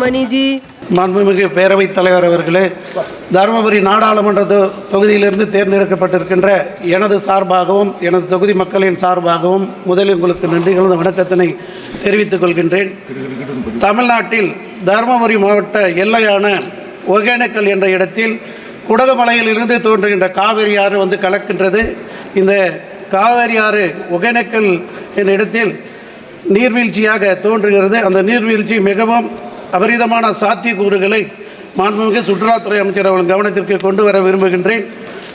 மணிஜி. மாண்புமிகு பேரவைத் தலைவர் அவர்களே, தருமபுரி நாடாளுமன்ற தொகுதியிலிருந்து தேர்ந்தெடுக்கப்பட்டிருக்கின்ற எனது சார்பாகவும் எனது தொகுதி மக்களின் சார்பாகவும் முதலில் உங்களுக்கு நன்றிகளும் வணக்கத்தினை தெரிவித்துக் கொள்கின்றேன். தமிழ்நாட்டில் தருமபுரி மாவட்ட எல்லையான ஒகேனக்கல் என்ற இடத்தில் குடகுமலையில் இருந்து தோன்றுகின்ற காவேரி ஆறு வந்து கலக்கின்றது. இந்த காவேரி ஆறு ஒகேனக்கல் என்ற இடத்தில் நீர்வீழ்ச்சியாக தோன்றுகிறது. அந்த நீர்வீழ்ச்சி மிகவும் அபரிதமான சாத்தியக்கூறுகளை மாண்புமிகு சுற்றுலாத்துறை அமைச்சர் அவர்கள் கவனத்திற்கு கொண்டு வர விரும்புகின்றேன்.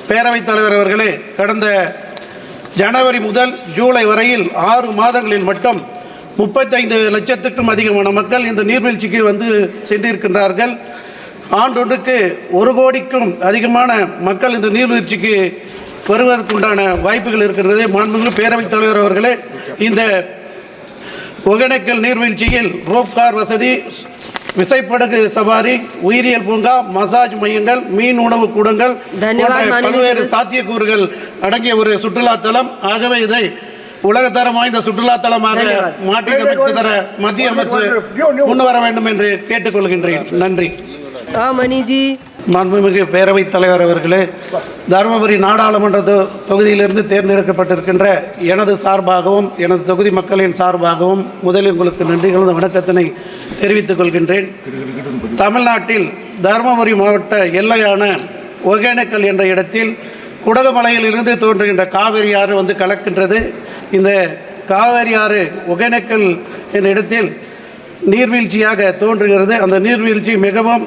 பேரவைத் தலைவர் அவர்களே, கடந்த ஜனவரி முதல் ஜூலை வரையில் 6 மாதங்களில் மட்டும் 35 லட்சத்துக்கும் அதிகமான மக்கள் இந்த நீர்வீழ்ச்சிக்கு வந்து சென்றிருக்கின்றார்கள். ஆண்டொன்றுக்கு 1 கோடிக்கும் அதிகமான மக்கள் இந்த நீர்வீழ்ச்சிக்கு வருவதற்குண்டான வாய்ப்புகள் இருக்கின்றது. மாண்புமிகு பேரவைத் தலைவர் அவர்களே, இந்த ஒகேனக்கல் நீர்வீழ்ச்சியில் ரோப்கார் வசதி, விசைப்படகு சவாரி, உயிரியல் பூங்கா, மசாஜ் மையங்கள், மீன் உணவு கூடங்கள், பல்வேறு சாத்தியக்கூறுகள் அடங்கிய ஒரு சுற்றுலாத்தலம். ஆகவே இதை உலகத்தரம் வாய்ந்த சுற்றுலாத்தலமாக மாற்றி அமைத்து தர மத்திய அமைச்சு முன் வர வேண்டும் என்று கேட்டுக்கொள்கின்றேன். நன்றி. மணிஜி. மாண்புமிகு பேரவைத் தலைவர் அவர்களே, தருமபுரி நாடாளுமன்ற தொகுதியிலிருந்து தேர்ந்தெடுக்கப்பட்டிருக்கின்ற எனது சார்பாகவும் எனது தொகுதி மக்களின் சார்பாகவும் முதலில் உங்களுக்கு நன்றிகளும் வணக்கத்தினை தெரிவித்துக் கொள்கின்றேன். தமிழ்நாட்டில் தருமபுரி மாவட்ட எல்லையான ஒகேனக்கல் என்ற இடத்தில் குடகுமலையில் இருந்து தோன்றுகின்ற காவேரி ஆறு வந்து கலக்கின்றது. இந்த காவேரி ஆறு ஒகேனக்கல் என்ற இடத்தில் நீர்வீழ்ச்சியாக தோன்றுகிறது. அந்த நீர்வீழ்ச்சி மிகவும்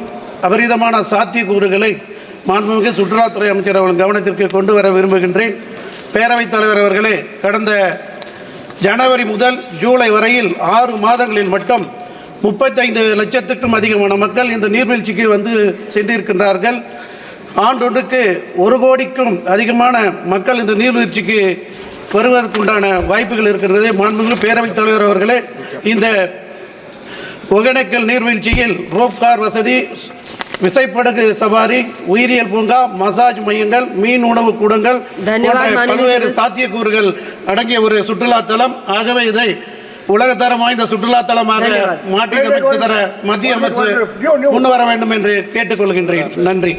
அபரிதமான சாத்தியக்கூறுகளை மாண்புமிகு சுற்றுலாத்துறை அமைச்சர் அவர்கள் கவனத்திற்கு கொண்டு வர விரும்புகின்றேன். பேரவைத் தலைவர் அவர்களே, கடந்த ஜனவரி முதல் ஜூலை வரையில் 6 மாதங்களில் மட்டும் 35 லட்சத்துக்கும் அதிகமான மக்கள் இந்த நீர்வீழ்ச்சிக்கு வந்து சென்றிருக்கின்றார்கள். ஆண்டொன்றுக்கு 1 கோடிக்கும் அதிகமான மக்கள் இந்த நீர்வீழ்ச்சிக்கு வருவதற்குண்டான வாய்ப்புகள் இருக்கின்றது. மாண்புமிகு பேரவைத் தலைவர் அவர்களே, இந்த ஒகேனக்கல் நீர்வீழ்ச்சியில் ரோப்கார் வசதி, விசைப்படகு சவாரி, உயிரியல் பூங்கா, மசாஜ் மையங்கள், மீன் உணவு கூடங்கள், பல்வேறு சாத்தியக்கூறுகள் அடங்கிய ஒரு சுற்றுலாத்தலம். ஆகவே இதை உலகத்தரம் வாய்ந்த சுற்றுலாத்தலமாக மாற்றி அமைத்து தர மத்திய அமைச்சு முன் வர வேண்டும் என்று கேட்டுக்கொள்கின்றேன். நன்றி.